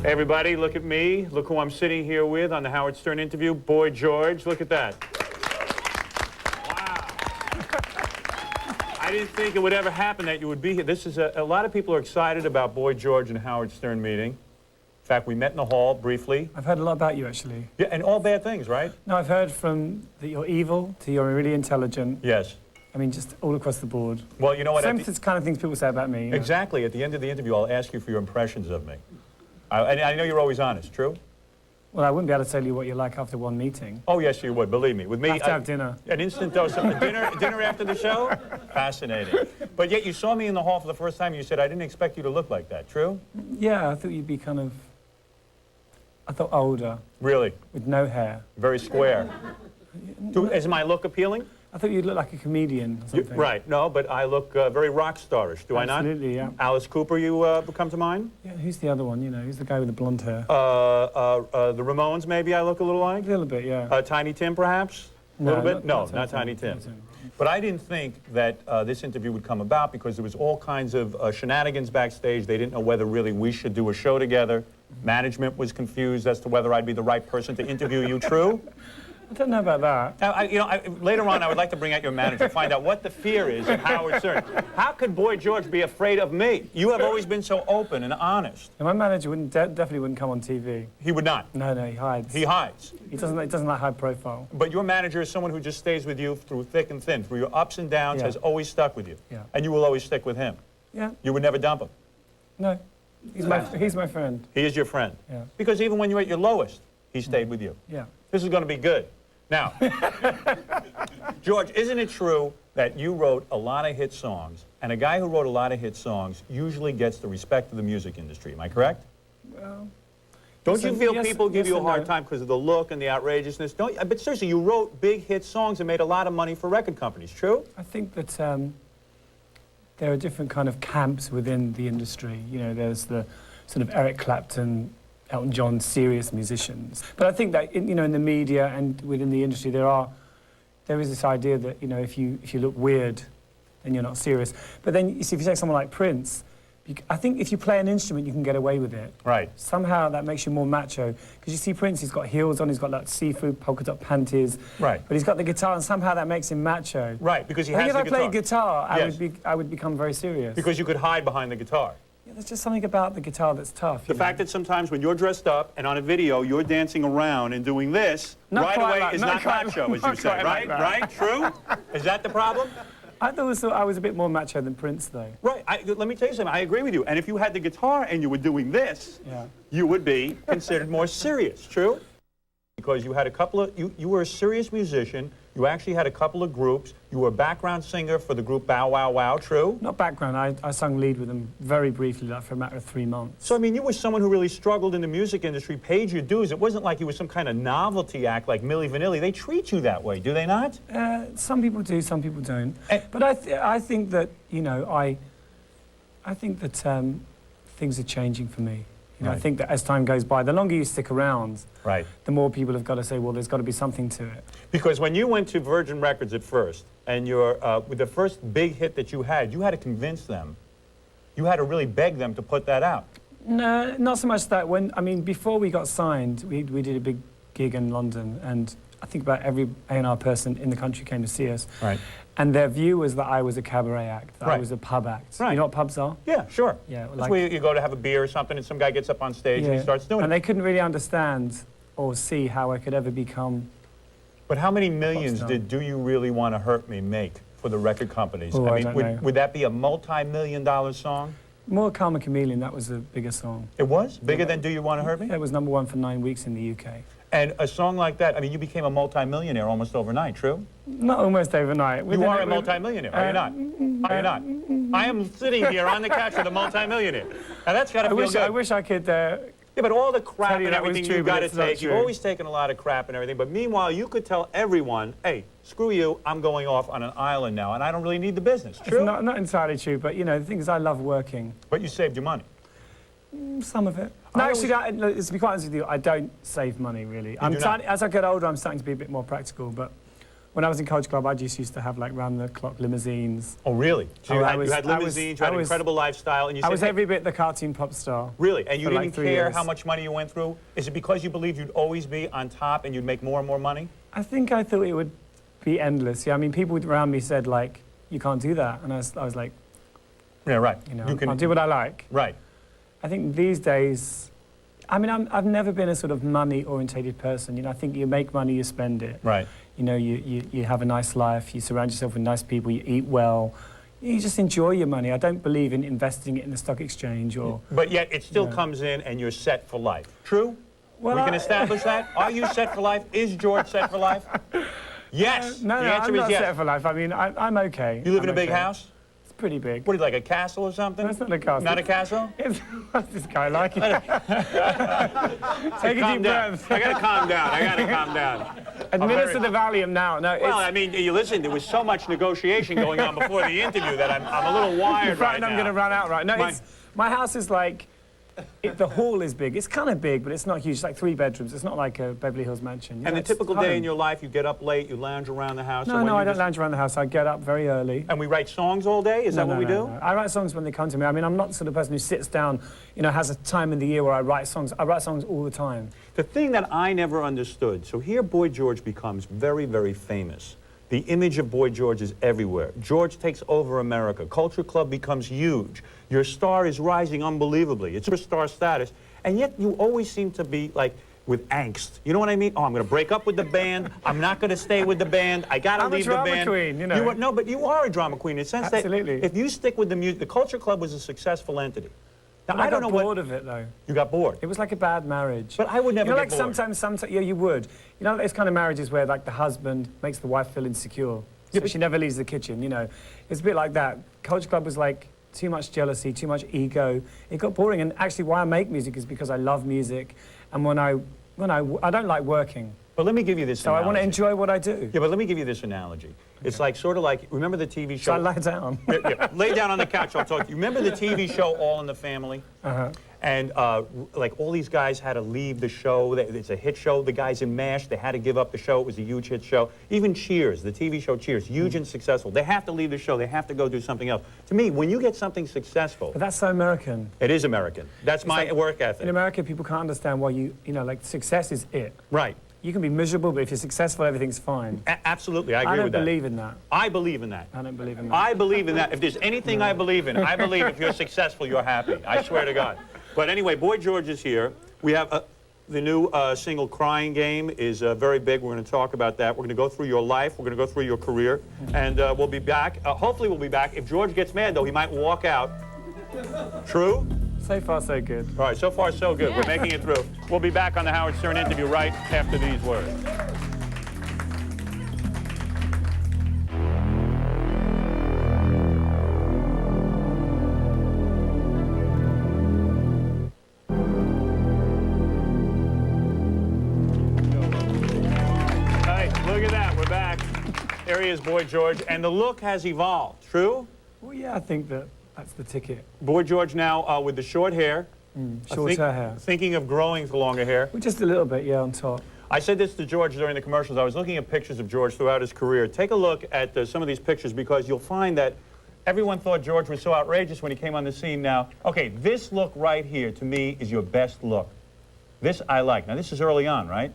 Hey everybody, look at me. Look who I'm sitting here with on the Howard Stern interview. Boy George, look at that. Wow. I didn't think it would ever happen that you would be here. This is a lot of people are excited about Boy George and Howard Stern meeting. In fact, we met in the hall briefly. I've heard a lot about you, actually. Yeah, and all bad things, right? No, I've heard from that you're evil to you're really intelligent. Yes. I mean, just all across the board. Well, you know what? Same kind of things people say about me. Exactly. At the end of the interview, I'll ask you for your impressions of me. And I know you're always honest, true? Well, I wouldn't be able to tell you what you're like after one meeting. Oh, yes, you would. Believe me. With me, I have to have dinner. An instant dose of dinner after the show? Fascinating. But yet you saw me in the hall for the first time and you said, I didn't expect you to look like that. True? Yeah, I thought you'd be kind of... I thought older. Really? With no hair. Very square. Is my look appealing? I thought you'd look like a comedian or something. Right. No, but I look very rock starish. Do I not? Absolutely, yeah. Alice Cooper, you come to mind? Yeah, who's the other one, you know? Who's the guy with the blonde hair? The Ramones, maybe I look a little like? A little bit, yeah. Tiny Tim, perhaps? No, a little bit? not Tiny Tim. But I didn't think that this interview would come about because there was all kinds of shenanigans backstage. They didn't know whether really we should do a show together. Management was confused as to whether I'd be the right person to interview you. True? I don't know about that. Now, later on, I would like to bring out your manager, find out what the fear is of Howard Stern. How could Boy George be afraid of me? You have always been so open and honest. And my manager definitely wouldn't come on TV. He would not? No, he hides. He hides? He doesn't like high profile. But your manager is someone who just stays with you through thick and thin, through your ups and downs, has always stuck with you. Yeah. And you will always stick with him. Yeah. You would never dump him. No. He's my friend. He is your friend. Yeah. Because even when you're at your lowest, he stayed with you. Yeah. This is going to be good. Now, George, isn't it true that you wrote a lot of hit songs, and a guy who wrote a lot of hit songs usually gets the respect of the music industry? Am I correct? Well... Don't you feel people give you a hard time because of the look and the outrageousness? But seriously, you wrote big hit songs and made a lot of money for record companies, true? I think that there are different kind of camps within the industry. You know, there's the sort of Eric Clapton, Elton John, serious musicians. But I think that, you know, in the media and within the industry, there is this idea that, you know, if you look weird, then you're not serious. But then, you see, if you take someone like Prince, I think if you play an instrument, you can get away with it. Right. Somehow that makes you more macho. Because you see Prince, he's got heels on, he's got like seafood polka dot panties. Right. But he's got the guitar, and somehow that makes him macho. Right, because he has the guitar. If I played guitar, I would become very serious. Because you could hide behind the guitar. Yeah, there's just something about the guitar that's tough. The fact that sometimes when you're dressed up and on a video, you're dancing around and doing this, right away is not macho, as you say, right? Right? True? Is that the problem? I thought I was a bit more macho than Prince, though. Right. Let me tell you something. I agree with you. And if you had the guitar and you were doing this, you would be considered more serious. True? Because you had a couple of... You were a serious musician. You actually had a couple of groups. You were a background singer for the group Bow Wow Wow. True? Not background. I sung lead with them very briefly, like for a matter of 3 months. So, I mean, you were someone who really struggled in the music industry, paid your dues. It wasn't like you were some kind of novelty act like Milli Vanilli. They treat you that way, do they not? Some people do, some people don't. But I think that, you know, I think that things are changing for me. You know, I think that as time goes by, the longer you stick around, the more people have got to say, well, there's got to be something to it. Because when you went to Virgin Records at first, and with the first big hit that you had to convince them. You had to really beg them to put that out. No, not so much that. I mean, before we got signed, we did a big gig in London, and I think about every A&R person in the country came to see us. Right. And their view was that I was a cabaret act, that I was a pub act. Right. You know what pubs are? Yeah, sure. Yeah, that's where you go to have a beer or something and some guy gets up on stage and he starts doing it. And they couldn't really understand or see how I could ever become... But how many millions did Do You Really Want to Hurt Me make for the record companies? Oh, I mean, would that be a multi-million-dollar song? More Karma Chameleon, that was a bigger song. It was? Bigger than Do You Want to Hurt Me? Yeah, it was #1 for 9 weeks in the UK. And a song like that, I mean, you became a multi-millionaire almost overnight, true? Not almost overnight. You are a multi-millionaire, are you not? Are you not? I am sitting here on the couch with a multi-millionaire. Now that's got to feel good. I wish I could... yeah, but all the crap and everything you've got to take, you've true. always taken a lot of crap and everything, but meanwhile, you could tell everyone, hey, screw you, I'm going off on an island now, and I don't really need the business, true? It's not entirely true, but, you know, the thing is, I love working. But you saved your money. Some of it. No, actually, to be quite honest with you, I don't save money, really. As I get older, I'm starting to be a bit more practical, but when I was in Culture Club, I just used to have like round-the-clock limousines. Oh, really? So Oh, you had limousines, you had an incredible lifestyle, and you said, I was hey, every bit the cartoon pop star. really? And you for didn't like 3 care years. how much money you went through? Is it because you believed you'd always be on top and you'd make more and more money? I think I thought it would be endless. Yeah, I mean, people around me said like, you can't do that, and I was like, Yeah, right. you know, I'll do what I like. Right. I think these days, I mean, I've never been a sort of money-orientated person. You know, I think you make money, you spend it. Right. You know, you have a nice life, you surround yourself with nice people, you eat well. You just enjoy your money. I don't believe in investing it in the stock exchange or... But yet it still Yeah. comes in and you're set for life. True? Well, We can establish that? Are you set for life? Is George set for life? Yes. No, the no, answer I'm is not yes. set for life. I mean, I'm okay. You live in I'm a big okay. house? It's pretty big. What, are you like a castle or something? No, it's not a castle. Not a castle? What's this guy like? Take a Calm deep down. breath. I gotta calm down. I gotta calm down. Administer the Valium now. No, Well, I mean, you listen, there was so much negotiation going on before the interview that I'm a little wired right now. I'm going to run out right now. My- My house is like, the hall is big. It's kind of big, but it's not huge. It's like 3 bedrooms. It's not like a Beverly Hills mansion. You And know, the it's typical day home. in your life, you get up late, you lounge around the house. No, and when no, you I don't just- lounge around the house. I get up very early. And we write songs all day? Is that what we do? No. I write songs when they come to me. I mean, I'm not the sort of person who sits down, you know, has a time in the year where I write songs. I write songs all the time. The thing that I never understood, so here Boy George becomes very, very famous. The image of Boy George is everywhere. George takes over America. Culture Club becomes huge. Your star is rising unbelievably. It's superstar status. And yet you always seem to be like with angst. You know what I mean? Oh, I'm going to break up with the band. I'm not going to stay with the band. I got to I'm a leave the drama band. queen, you know. No, but you are a drama queen in the sense Absolutely. that if you stick with the music, the Culture Club was a successful entity. Now, I don't got know bored what... of it, though. You got bored. It was like a bad marriage. But I would never You know, get like bored. sometimes, yeah, you would. You know, those kind of marriages where, like, the husband makes the wife feel insecure. So she never leaves the kitchen, you know. It's a bit like that. Culture Club was like too much jealousy, too much ego. It got boring. And actually, why I make music is because I love music. And when I don't like working. But let me give you this So I want to analogy. enjoy what I do. Yeah, but let me give you this analogy. It's like sort of like, remember the TV show? So I lie down. Yeah, lay down on the couch, I'll talk to you. Remember the TV show All in the Family? Uh-huh. And like all these guys had to leave the show. It's a hit show. The guys in MASH, they had to give up the show. It was a huge hit show. Even Cheers, the TV show Cheers, huge and successful. They have to leave the show. They have to go do something else. To me, when you get something successful, But that's so American. it is American. That's my like- work ethic. In America, people can't understand why you know, like, success is it. Right. You can be miserable, but if you're successful, everything's fine. Absolutely, I agree I don't with that. believe in that. I believe in that. I don't believe in that. I believe in that. If there's anything I believe in, I believe if you're successful, you're happy. I swear to God. But anyway, Boy George is here. We have the new single Crying Game is very big. We're going to talk about that. We're going to go through your life. We're going to go through your career. And we'll be back. Hopefully we'll be back. If George gets mad, though, he might walk out. True? So far, so good. All right, so far so good. We're making it through. We'll be back on the Howard Stern interview right after these words. Hey, look at that. We're back. There he is, Boy George. And the look has evolved. True? Well, yeah, I think that's the ticket. Boy George now with the short hair. Shorter hair. Thinking of growing longer hair. Well, just a little bit, yeah, on top. I said this to George during the commercials. I was looking at pictures of George throughout his career. Take a look at some of these pictures because you'll find that everyone thought George was so outrageous when he came on the scene now. Okay, this look right here to me is your best look. This I like. Now this is early on, right?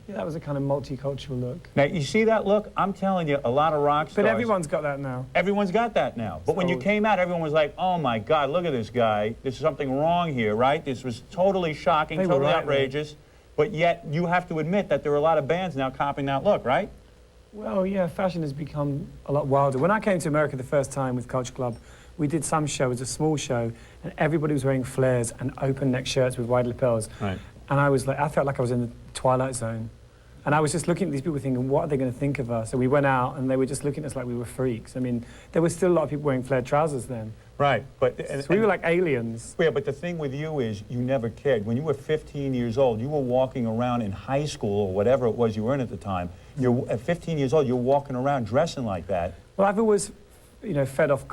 Yeah, that was a kind of multicultural look. Now you see that look? I'm telling you, a lot of rock stars. But everyone's got that now. Everyone's got that now. But when you So- came out, everyone was like, oh my God, look at this guy. There's something wrong here, right? This was totally shocking, They were totally right, outrageous. But yet you have to admit that there are a lot of bands now copying that look, right? Well, yeah, fashion has become a lot wilder. When I came to America the first time with Culture Club, we did some show, it was a small show, and everybody was wearing flares and open neck shirts with wide lapels. Right. And I was like, I felt like I was in the Twilight Zone. And I was just looking at these people thinking, what are they going to think of us? And we went out and they were just looking at us like we were freaks. I mean, there was still a lot of people wearing flared trousers then. Right. But, So we were like aliens. yeah, but the thing with you is you never cared. When you were 15 years old, you were walking around in high school or whatever it was you were in at the time. You're at 15 years old, you're walking around dressing like that. Well, I've always, you know, fed off,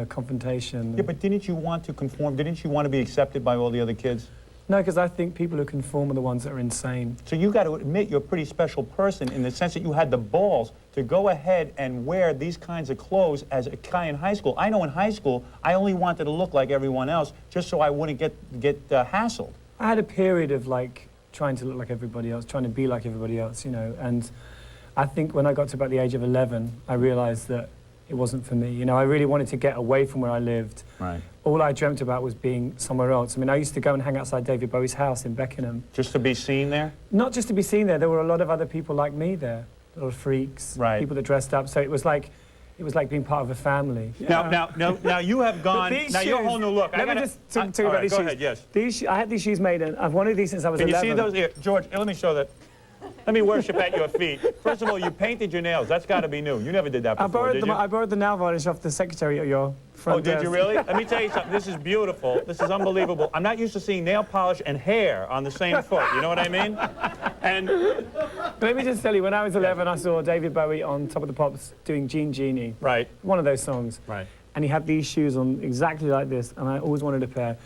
confrontation. Yeah, but didn't you want to conform? Didn't you want to be accepted by all the other kids? No, because I think people who conform are the ones that are insane. So you got to admit you're a pretty special person in the sense that you had the balls to go ahead and wear these kinds of clothes as a guy in high school. I know in high school, I only wanted to look like everyone else just so I wouldn't get hassled. I had a period of like trying to look like everybody else, trying to be like everybody else, you know, and I think when I got to about the age of 11, I realized that it wasn't for me. You know, I really wanted to get away from where I lived. Right. All I dreamt about was being somewhere else. I mean, I used to go and hang outside David Bowie's house in Beckenham. Just to be seen there? Not just to be seen there. There were a lot of other people like me there. A lot of freaks, right. People that dressed up. So it was like being part of a family. Yeah. Now you have gone. Now you're a whole new look. Let me just talk to you about these go shoes. Ahead, yes. I had these shoes made, and I've wanted these since I was 11. Can you see those? Here, George, let me show that. Let me worship at your feet. First of all, you painted your nails. That's got to be new. You never did that before, did you? I borrowed the nail varnish off the secretary at your front desk. Oh, did you really? Let me tell you something. This is beautiful. This is unbelievable. I'm not used to seeing nail polish and hair on the same foot. You know what I mean? And let me just tell you, when I was 11, I saw David Bowie on Top of the Pops doing Jean Genie. Right. One of those songs. Right. And he had these shoes on exactly like this, and I always wanted a pair.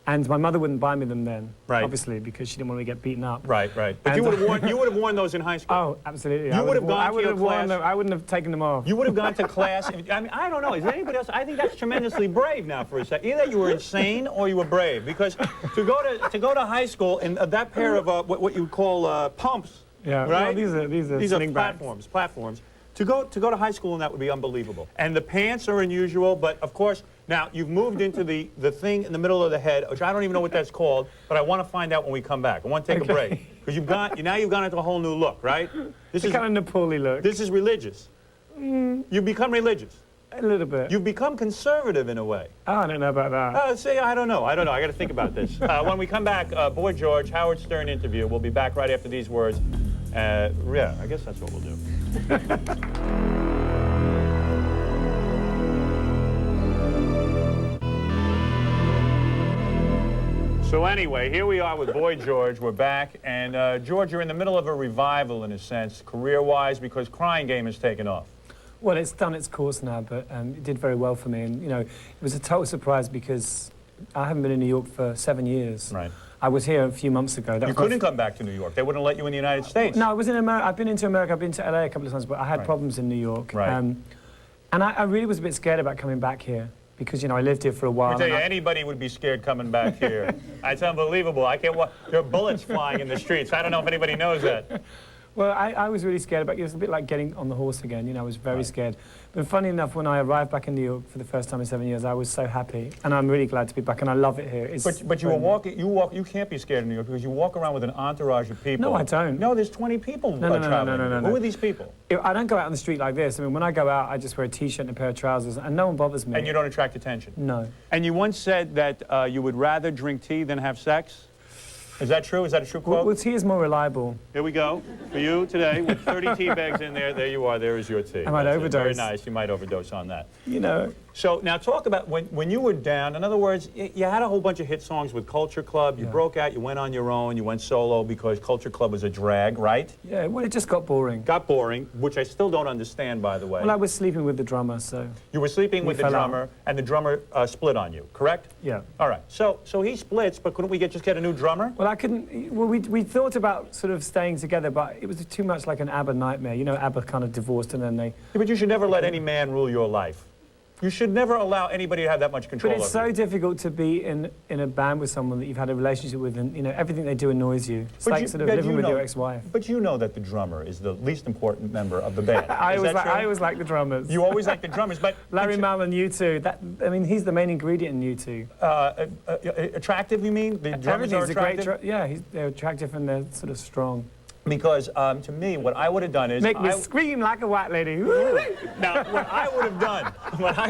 And my mother wouldn't buy me them then, right. Obviously, because she didn't want me to get beaten up. Right, right. But you would have worn those in high school. Oh, absolutely. You would have gone to your class. I wouldn't have taken them off. You would have gone to class. I mean, I don't know. Is there anybody else? I think that's tremendously brave now for a second. Either you were insane or you were brave, because to go to high school in that pair of what you call pumps. Yeah. Right. Well, these are platforms. To go to high school and that would be unbelievable. And the pants are unusual, but of course. Now, you've moved into the thing in the middle of the head, which I don't even know what that's called, but I want to find out when we come back. I want to take a break. Because now you've gone into a whole new look, right? This is kind of Nepali look. This is religious. You've become religious. A little bit. You've become conservative in a way. Oh, I don't know about that. See, I don't know. I got to think about this. When we come back, Boy George, Howard Stern interview. We'll be back right after these words. Yeah, I guess that's what we'll do. So anyway, here we are with Boy George. We're back. And George, you're in the middle of a revival, in a sense, career-wise, because Crying Game has taken off. Well, it's done its course now, but it did very well for me. And, you know, it was a total surprise because I haven't been in New York for 7 years. Right. I was here a few months ago. You couldn't come back to New York. They wouldn't let you in the United States. No, I was in America. I've been into America. I've been to LA a couple of times, but I had problems in New York. Right. And I really was a bit scared about coming back here. Because, you know, I lived here for a while. I tell you, anybody would be scared coming back here. It's unbelievable. I can't. There are bullets flying in the streets. I don't know if anybody knows that. Well, I was really scared about it. It was a bit like getting on the horse again. You know, I was very scared. But funny enough, when I arrived back in New York for the first time in 7 years, I was so happy. And I'm really glad to be back, and I love it here. But you you can't be scared in New York because you walk around with an entourage of people. No, I don't. No, there's 20 people traveling. No. Who are these people? I don't go out on the street like this. I mean, when I go out, I just wear a T-shirt and a pair of trousers, and no one bothers me. And you don't attract attention? No. And you once said that you would rather drink tea than have sex? Is that true? Is that a true quote? Well, tea is more reliable. Here we go. For you today, with 30 tea bags in there. There you are. There is your tea. I might overdose. Very nice. You might overdose on that. You know. So now talk about when you were down. In other words, you had a whole bunch of hit songs with Culture Club. You broke out. You went on your own. You went solo because Culture Club was a drag, right? Yeah. Well, it just got boring. Got boring, which I still don't understand, by the way. Well, I was sleeping with the drummer, so. You were sleeping with the drummer, and the drummer split on you, correct? Yeah. All right. So he splits, but couldn't we just get a new drummer? Well, I couldn't. Well, we thought about sort of staying together, but it was too much like an ABBA nightmare. You know, ABBA kind of divorced, and then they. Yeah, but you should never let any man rule your life. You should never allow anybody to have that much control. But it's so difficult to be in a band with someone that you've had a relationship with, and you know everything they do annoys you. It's like sort of living with your ex-wife. But you know that the drummer is the least important member of the band. I always like the drummers. You always like the drummers, but Larry Mullen, U2. I mean, he's the main ingredient in U2. Attractive, you mean? The drummers are attractive. They're attractive and they're sort of strong. Because to me, what I would have done is make me scream like a white lady. Now, what I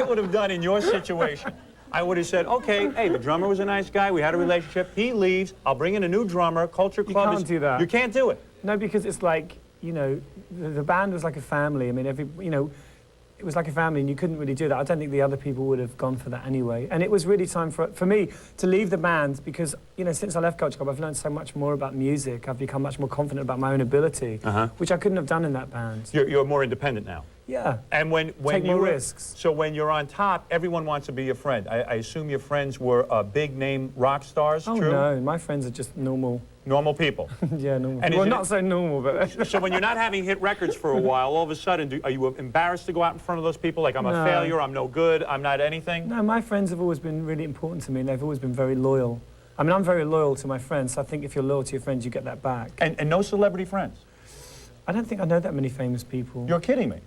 would have done in your situation, I would have said, okay, hey, the drummer was a nice guy. We had a relationship. He leaves. I'll bring in a new drummer. Culture Club. You can't do that. You can't do it. No, because it's like, you know, the band was like a family. I mean, it was like a family, and you couldn't really do that. I don't think the other people would have gone for that anyway. And it was really time for me to leave the band because, you know, since I left Culture Club, I've learned so much more about music. I've become much more confident about my own ability, which I couldn't have done in that band. You're more independent now. Yeah. And when Take you more were, risks. So when you're on top, everyone wants to be your friend. I assume your friends were big name rock stars, Oh true? no, my friends are just normal. Normal people. Yeah, normal. And Well, is it- not so normal, but So when you're not having hit records for a while, all of a sudden, are you embarrassed to go out in front of those people? Like, I'm a No. failure, I'm no good, I'm not anything? no, my friends have always been really important to me, and they've always been very loyal. I mean, I'm very loyal to my friends, so I think if you're loyal to your friends, you get that back. And no celebrity friends? I don't think I know that many famous people. You're kidding me.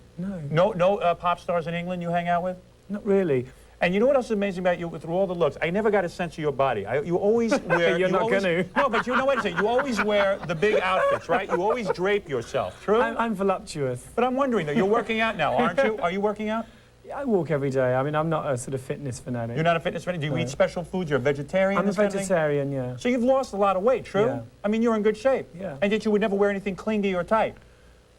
No, No pop stars in England you hang out with? not really. And you know what else is amazing about you? Through all the looks, I never got a sense of your body. You always wear... You're not gonna. No, but you know what I'm saying? You always wear the big outfits, right? You always drape yourself, true? I'm voluptuous. But I'm wondering, though, you're working out now, aren't you? Are you working out? I walk every day. I mean, I'm not a sort of fitness fanatic. You're not a fitness fan? Do you No. eat special foods? You're a vegetarian? I'm a this kind of thing? vegetarian, yeah. So you've lost a lot of weight, true? Yeah. I mean, you're in good shape. Yeah. And yet you would never wear anything clingy or tight.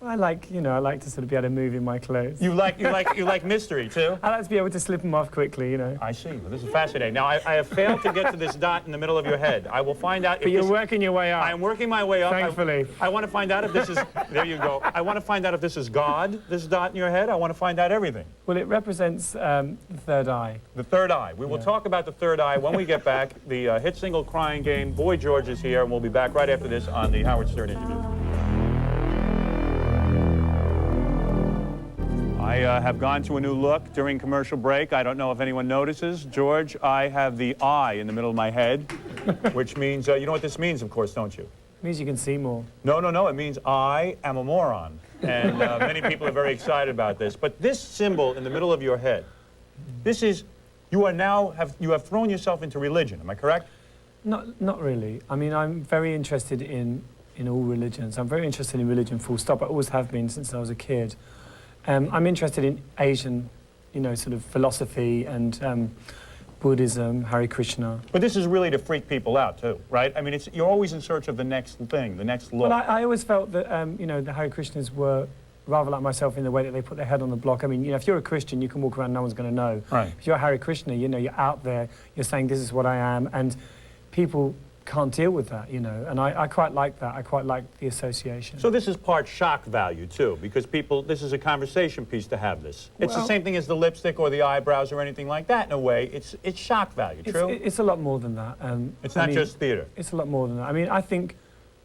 I like, you know, I like to sort of be able to move in my clothes. You like mystery, too? I like to be able to slip them off quickly, you know. I see. Well, this is fascinating. Now, I have failed to get to this dot in the middle of your head. I will find out if But you're this... working your way up. I am working my way up. Thankfully. I want to find out if this is... There you go. I want to find out if this is God, this dot in your head. I want to find out everything. Well, it represents the third eye. The third eye. We will Yeah. talk about the third eye when we get back. The hit single Crying Game. Boy George is here, and we'll be back right after this on the Howard Stern interview. I have gone to a new look during commercial break. I don't know if anyone notices. George, I have the eye in the middle of my head, which means, you know what this means, of course, don't you? It means you can see more. No. It means I am a moron. And many people are very excited about this. But this symbol in the middle of your head, this is, you have thrown yourself into religion, am I correct? Not really. I mean, I'm very interested in all religions. I'm very interested in religion, full stop. I always have been since I was a kid. I'm interested in Asian, you know, sort of philosophy and Buddhism, Hare Krishna. But this is really to freak people out too, right? I mean, you're always in search of the next thing, the next look. Well, I always felt that, you know, the Hare Krishnas were rather like myself in the way that they put their head on the block. I mean, you know, if you're a Christian, you can walk around, no one's going to know. Right. If you're a Hare Krishna, you know, you're out there, you're saying, this is what I am, and people can't deal with that, you know, and I quite like that. I quite like the association. So this is part shock value too, because this is a conversation piece to have this. It's the Well, same thing as the lipstick or the eyebrows or anything like that in a way. It's shock value, true? It's a lot more than that. It's I not mean, just theater. It's a lot more than that. I mean, I think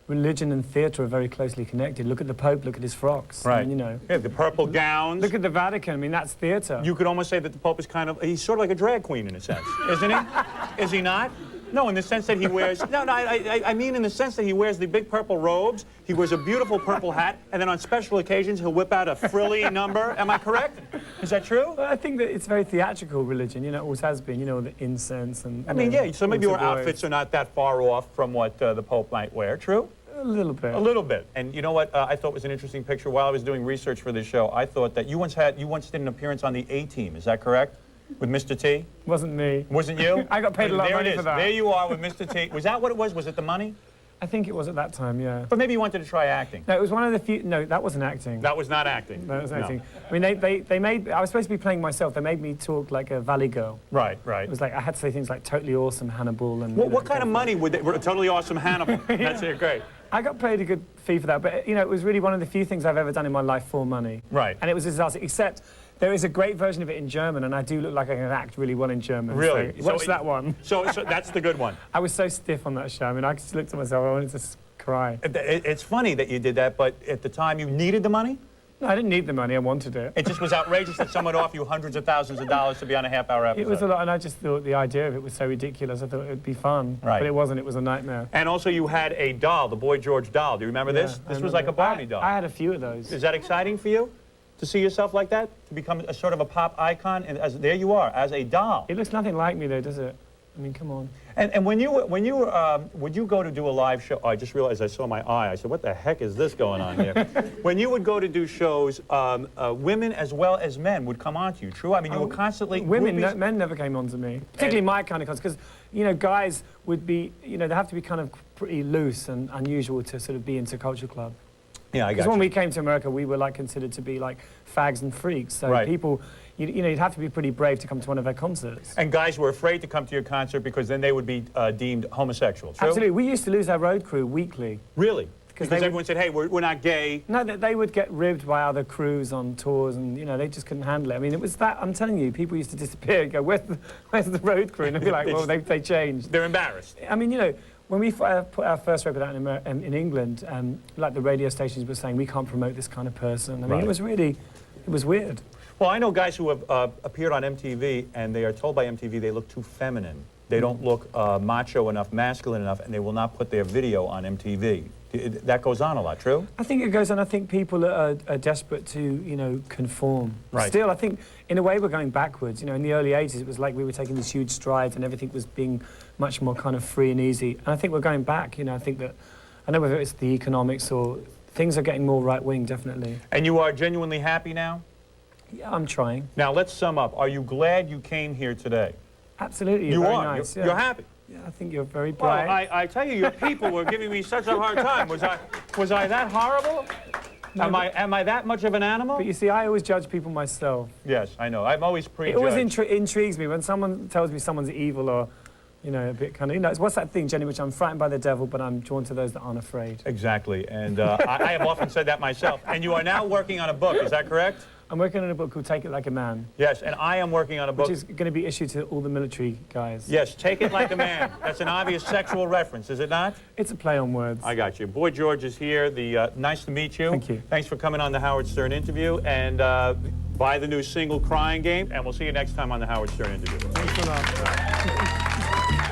religion and theatre are very closely connected. Look at the Pope, look at his frocks. Right. I mean, you know. Yeah, the purple gowns. Look at the Vatican. I mean, that's theatre. You could almost say that the Pope is he's sort of like a drag queen in a sense, isn't he? Is he not? No, in the sense that he wears, I mean in the sense that he wears the big purple robes, he wears a beautiful purple hat, and then on special occasions he'll whip out a frilly number. Am I correct? Is that true? Well, I think that it's very theatrical religion, you know, it always has been, you know, the incense and... I mean, know, yeah, so maybe your water boys. outfits are not that far off from what the Pope might wear, true? A little bit. A little bit. And you know what I thought was an interesting picture while I was doing research for this show? I thought that you once did an appearance on the A-Team, is that correct? With Mr. T? Wasn't me. Wasn't you? I got paid a lot of There it money is. for that. There you are with Mr. T. Was that what it was? Was it the money? I think it was at that time, yeah. But maybe you wanted to try acting. No, it was one of the few... No, that wasn't acting. That was not acting. That was No. acting. I mean, they made... I was supposed to be playing myself. They made me talk like a valley girl. Right. It was like, I had to say things like totally awesome Hannibal and... What kind of money would they... Totally awesome Hannibal. That's it, great. I got paid a good fee for that, but, you know, it was really one of the few things I've ever done in my life for money. Right. And it was a disaster, except there is a great version of it in German, and I do look like I can act really well in German. Really? So watch that one. So that's the good one. I was so stiff on that show. I mean, I just looked at myself, I wanted to cry. It's funny that you did that, but at the time you needed the money? No, I didn't need the money, I wanted it. It just was outrageous that someone would offer you hundreds of thousands of dollars to be on a half-hour episode. It was a lot, and I just thought the idea of it was so ridiculous, I thought it would be fun. Right. But it wasn't, it was a nightmare. And also you had a doll, the Boy George doll. Do you remember this? Yeah, This was like a Barbie doll. I had a few of those. Is that exciting for you? To see yourself like that? To become a sort of a pop icon? And there you are, as a doll. It looks nothing like me though, does it? I mean, come on. And when you would you go to do a live show? Oh, I just realized I saw my eye. I said, what the heck is this going on here? When you would go to do shows, women as well as men would come on to you, true? I mean, you were constantly... Men never came on to me. Particularly my kind of because, you know, guys would be, you know, they have to be kind of pretty loose and unusual to sort of be into Culture Club. Yeah, I got Because you. when we came to America, we were like considered to be like fags and freaks. So Right. people, you know, you'd have to be pretty brave to come to one of their concerts. And guys were afraid to come to your concert because then they would be deemed homosexual, true? Absolutely. We used to lose our road crew weekly. Really? Because everyone said, hey, we're not gay. No, they would get ribbed by other crews on tours, and you know they just couldn't handle it. I mean, it was that. I'm telling you, people used to disappear and go, "Where's the road crew?" And they'd be like, "Well, they changed." They're embarrassed. I mean, you know, when we put our first record out in England, like the radio stations were saying, we can't promote this kind of person. I mean, it was weird. Well, I know guys who have appeared on MTV, and they are told by MTV they look too feminine. They don't look macho enough, masculine enough, and they will not put their video on MTV. That goes on a lot, true? I think it goes on. I think people are desperate to, you know, conform. Right. Still, I think, in a way, we're going backwards. You know, in the early 80s, it was like we were taking these huge strides and everything was being much more kind of free and easy. And I think we're going back. You know, I think that, I don't know whether it's the economics or things are getting more right-wing, definitely. And you are genuinely happy now? Yeah, I'm trying. Now, let's sum up. Are you glad you came here today? Absolutely. You very are. Nice, You're happy. Yeah, I think you're very Well, bright. I tell you, your people were giving me such a hard time. Was I that horrible? No, am I that much of an animal? But you see, I always judge people myself. Yes, I know. I'm always It prejudged. always intrigues me when someone tells me someone's evil or, you know, a bit kind of, you know, what's that thing, Jenny, which I'm frightened by the devil, but I'm drawn to those that aren't afraid. Exactly, and I have often said that myself. And you are now working on a book, is that correct? I'm working on a book called Take It Like a Man. Yes, and I am working on a book. Which is going to be issued to all the military guys. Yes, Take It Like a Man. That's an obvious sexual reference, is it not? It's a play on words. I got you. Boy George is here. Nice to meet you. Thank you. Thanks for coming on the Howard Stern interview. And buy the new single, Crying Game. And we'll see you next time on the Howard Stern interview. Thanks a lot.